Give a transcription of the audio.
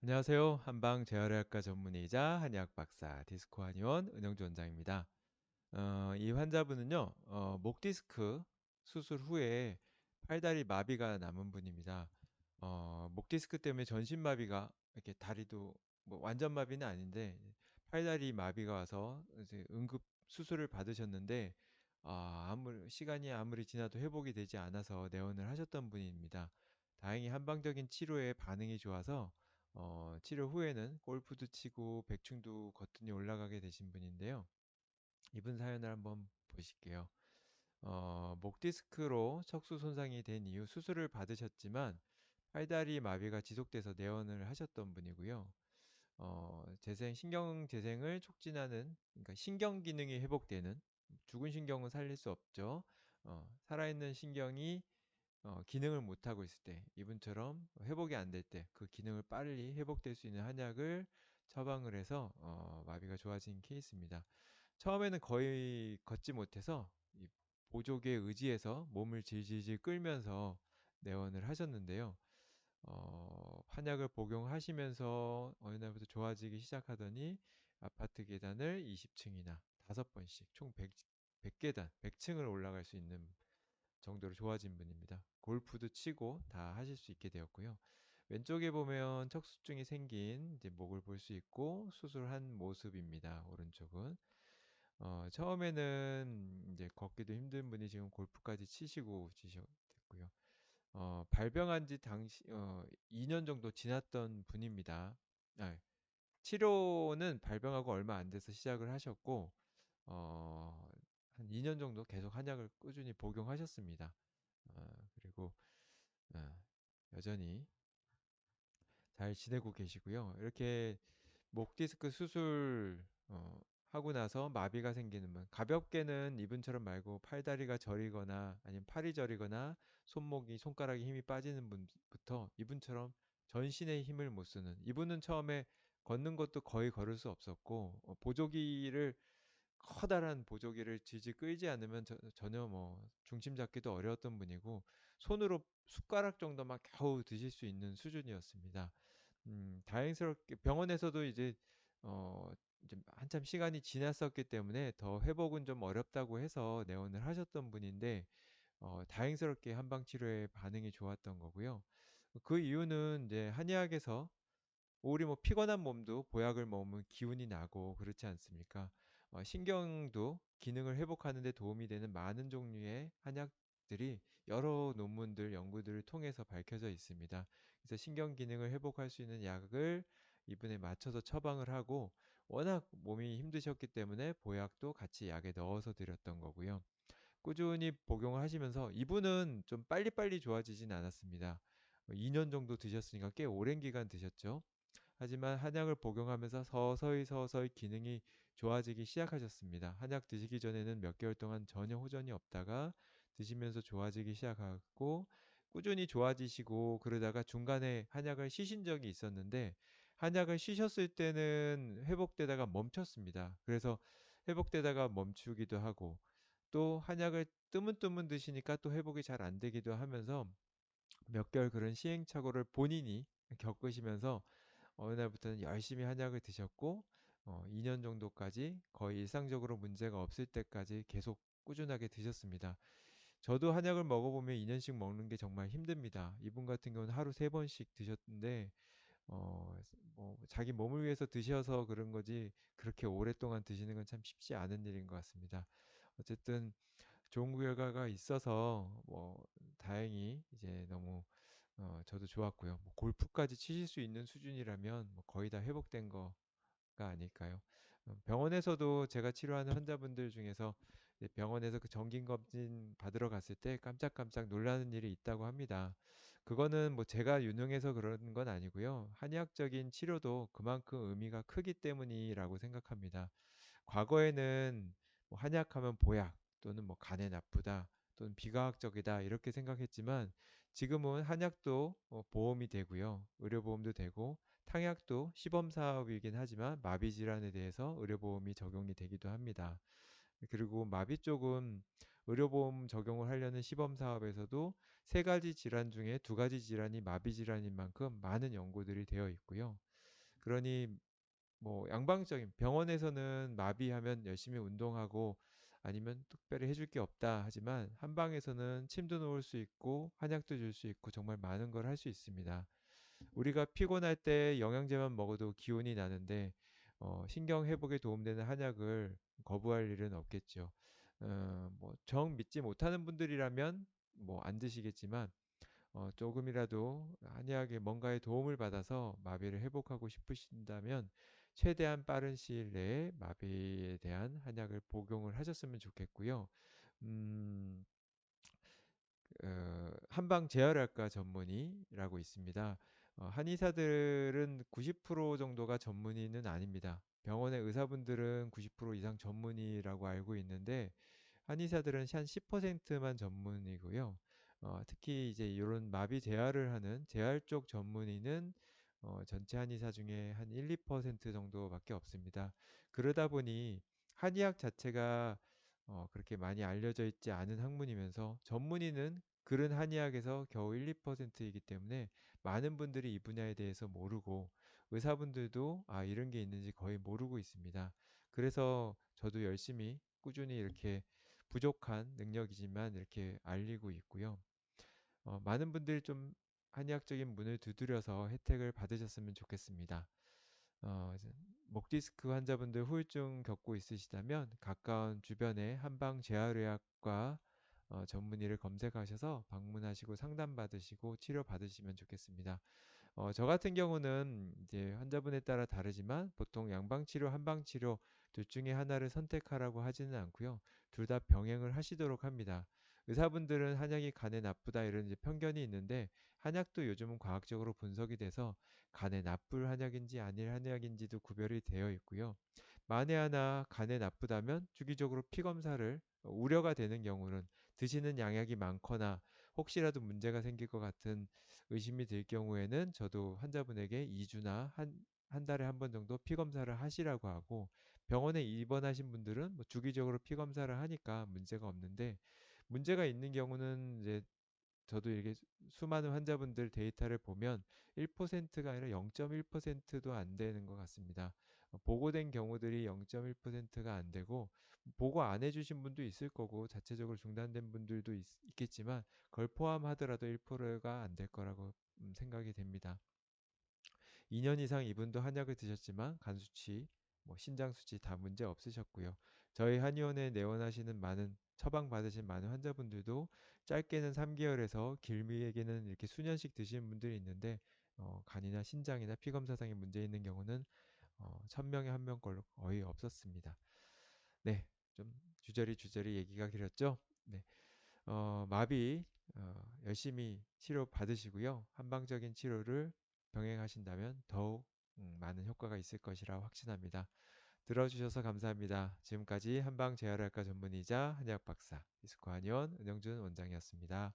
안녕하세요. 한방 재활의학과 전문의이자 한의학 박사 디스코 한의원 은영주 원장입니다. 이 환자분은요, 목 디스크 수술 후에 팔다리 마비가 남은 분입니다. 목 디스크 때문에 전신 마비가 이렇게 다리도 뭐 완전 마비는 아닌데 팔다리 마비가 와서 이제 응급 수술을 받으셨는데 시간이 아무리 지나도 회복이 되지 않아서 내원을 하셨던 분입니다. 다행히 한방적인 치료에 반응이 좋아서 치료 후에는 골프도 치고 백충도 거뜬히 올라가게 되신 분인데요. 이분 사연을 한번 보실게요. 목 디스크로 척수 손상이 된 이후 수술을 받으셨지만 팔다리 마비가 지속돼서 내원을 하셨던 분이고요. 신경 재생을 촉진하는, 그러니까 신경 기능이 회복되는, 죽은 신경은 살릴 수 없죠. 살아있는 신경이 기능을 못하고 있을 때, 이분처럼 회복이 안 될 때, 그 기능을 빨리 회복될 수 있는 한약을 처방을 해서 마비가 좋아진 케이스입니다. 처음에는 거의 걷지 못해서 이 보조개 의지해서 몸을 질질질 끌면서 내원을 하셨는데요. 한약을 복용하시면서 어느 날부터 좋아지기 시작하더니 아파트 계단을 20층이나 5번씩 총 100계단, 100층을 올라갈 수 있는 정도로 좋아진 분입니다. 골프도 치고 다 하실 수 있게 되었고요. 왼쪽에 보면 척수증이 생긴 이제 목을 볼 수 있고 수술한 모습입니다. 오른쪽은. 처음에는 이제 걷기도 힘든 분이 지금 골프까지 치시고 됐고요. 발병한 지 당시 2년 정도 지났던 분입니다. 아, 치료는 발병하고 얼마 안 돼서 시작을 하셨고 어, 한 2년 정도 계속 한약을 꾸준히 복용하셨습니다. 그리고 어, 여전히 잘 지내고 계시고요. 이렇게 목 디스크 수술 하고 나서 마비가 생기는 분, 가볍게는 이분처럼 말고 팔다리가 저리거나 아니면 팔이 저리거나 손가락에 힘이 빠지는 분부터 이분처럼 전신에 힘을 못 쓰는, 이분은 처음에 걷는 것도 거의 걸을 수 없었고 커다란 보조기를 질질 끌지 않으면 전혀 뭐 중심 잡기도 어려웠던 분이고 손으로 숟가락 정도만 겨우 드실 수 있는 수준이었습니다. 다행스럽게 병원에서도 이제 한참 시간이 지났었기 때문에 더 회복은 좀 어렵다고 해서 내원을 하셨던 분인데, 다행스럽게 한방 치료에 반응이 좋았던 거고요. 그 이유는 이제 한의학에서 우리 뭐 피곤한 몸도 보약을 먹으면 기운이 나고 그렇지 않습니까? 신경도 기능을 회복하는 데 도움이 되는 많은 종류의 한약들이 여러 논문들, 연구들을 통해서 밝혀져 있습니다. 그래서 신경 기능을 회복할 수 있는 약을 이분에 맞춰서 처방을 하고, 워낙 몸이 힘드셨기 때문에 보약도 같이 약에 넣어서 드렸던 거고요. 꾸준히 복용을 하시면서 이분은 좀 빨리빨리 좋아지진 않았습니다. 2년 정도 드셨으니까 꽤 오랜 기간 드셨죠. 하지만 한약을 복용하면서 서서히 서서히 기능이 좋아지기 시작하셨습니다. 한약 드시기 전에는 몇 개월 동안 전혀 호전이 없다가 드시면서 좋아지기 시작하고 꾸준히 좋아지시고, 그러다가 중간에 한약을 쉬신 적이 있었는데 한약을 쉬셨을 때는 회복되다가 멈췄습니다. 그래서 회복되다가 멈추기도 하고, 또 한약을 뜨문뜨문 드시니까 또 회복이 잘 안 되기도 하면서 몇 개월 그런 시행착오를 본인이 겪으시면서 어느 날부터는 열심히 한약을 드셨고 2년 정도까지 거의 일상적으로 문제가 없을 때까지 계속 꾸준하게 드셨습니다. 저도 한약을 먹어보면 2년씩 먹는 게 정말 힘듭니다. 이분 같은 경우는 하루 3번씩 드셨는데 뭐 자기 몸을 위해서 드셔서 그런 거지 그렇게 오랫동안 드시는 건 참 쉽지 않은 일인 것 같습니다. 어쨌든 좋은 결과가 있어서 뭐 다행히 이제 너무 저도 좋았고요. 뭐 골프까지 치실 수 있는 수준이라면 뭐 거의 다 회복된 거가 아닐까요? 병원에서도 제가 치료하는 환자분들 중에서 이제 병원에서 그 정기검진 받으러 갔을 때 깜짝깜짝 놀라는 일이 있다고 합니다. 그거는 뭐 제가 유능해서 그런 건 아니고요. 한의학적인 치료도 그만큼 의미가 크기 때문이라고 생각합니다. 과거에는 뭐 한약하면 보약 또는 뭐 간에 나쁘다 또는 비과학적이다 이렇게 생각했지만, 지금은 한약도 보험이 되고요. 의료보험도 되고 탕약도 시범 사업이긴 하지만 마비 질환에 대해서 의료보험이 적용이 되기도 합니다. 그리고 마비 쪽은 의료보험 적용을 하려는 시범 사업에서도 세 가지 질환 중에 두 가지 질환이 마비 질환인 만큼 많은 연구들이 되어 있고요. 그러니 뭐 양방적인 병원에서는 마비하면 열심히 운동하고 아니면 특별히 해줄 게 없다 하지만 한방에서는 침도 놓을 수 있고 한약도 줄 수 있고 정말 많은 걸 할 수 있습니다. 우리가 피곤할 때 영양제만 먹어도 기운이 나는데 신경 회복에 도움되는 한약을 거부할 일은 없겠죠. 뭐정 믿지 못하는 분들이라면 뭐 안 드시겠지만 조금이라도 한의학의 뭔가의 도움을 받아서 마비를 회복하고 싶으신다면 최대한 빠른 시일 내에 마비에 대한 한약을 복용을 하셨으면 좋겠고요. 음, 한방 재활학과 전문의라고 있습니다. 한의사들은 90% 정도가 전문의는 아닙니다. 병원의 의사분들은 90% 이상 전문의라고 알고 있는데 한의사들은 한 10%만 전문이고요. 특히 이제 이런 마비 재활을 하는 재활 쪽 전문의는 전체 한의사 중에 한 1, 2% 정도밖에 없습니다. 그러다 보니 한의학 자체가 그렇게 많이 알려져 있지 않은 학문이면서 전문의는 그런 한의학에서 겨우 1, 2%이기 때문에 많은 분들이 이 분야에 대해서 모르고 의사분들도 이런 게 있는지 거의 모르고 있습니다. 그래서 저도 열심히 꾸준히 이렇게 부족한 능력이지만 이렇게 알리고 있고요. 많은 분들이 좀 한의학적인 문을 두드려서 혜택을 받으셨으면 좋겠습니다. 이제 목 디스크 환자분들 후유증 겪고 있으시다면 가까운 주변의 한방 재활의학과 전문의를 검색하셔서 방문하시고 상담받으시고 치료받으시면 좋겠습니다. 저 같은 경우는 이제 환자분에 따라 다르지만 보통 양방치료, 한방치료 둘 중에 하나를 선택하라고 하지는 않고요. 둘 다 병행을 하시도록 합니다. 의사분들은 한약이 간에 나쁘다 이런 이제 편견이 있는데 한약도 요즘은 과학적으로 분석이 돼서 간에 나쁠 한약인지 아닐 한약인지도 구별이 되어 있고요. 만에 하나 간에 나쁘다면 주기적으로 피 검사를 우려가 되는 경우는 드시는 양약이 많거나 혹시라도 문제가 생길 것 같은 의심이 들 경우에는 저도 환자분에게 2주나 한 달에 한 번 정도 피 검사를 하시라고 하고 병원에 입원하신 분들은 뭐 주기적으로 피 검사를 하니까 문제가 없는데 문제가 있는 경우는 이제 저도 이게 수많은 환자분들 데이터를 보면 1%가 아니라 0.1%도 안 되는 것 같습니다. 보고된 경우들이 0.1%가 안 되고 보고 안 해주신 분도 있을 거고 자체적으로 중단된 분들도 있겠지만 그걸 포함하더라도 1%가 안 될 거라고 생각이 됩니다. 2년 이상 이분도 한약을 드셨지만 간 수치, 뭐 신장 수치 다 문제 없으셨고요. 저희 한의원에 내원하시는 많은 처방 받으신 많은 환자분들도 짧게는 3개월에서 길게는 이렇게 수년씩 드시는 분들이 있는데 간이나 신장이나 피 검사상에 문제 있는 경우는 1000명에 한 명 걸로 거의 없었습니다. 네, 좀 주저리 얘기가 길었죠? 네, 마비 열심히 치료 받으시고요. 한방적인 치료를 병행하신다면 더욱 많은 효과가 있을 것이라 확신합니다. 들어주셔서 감사합니다. 지금까지 한방재활학과 전문의자 한의학 박사 이스코 한의원 은영준 원장이었습니다.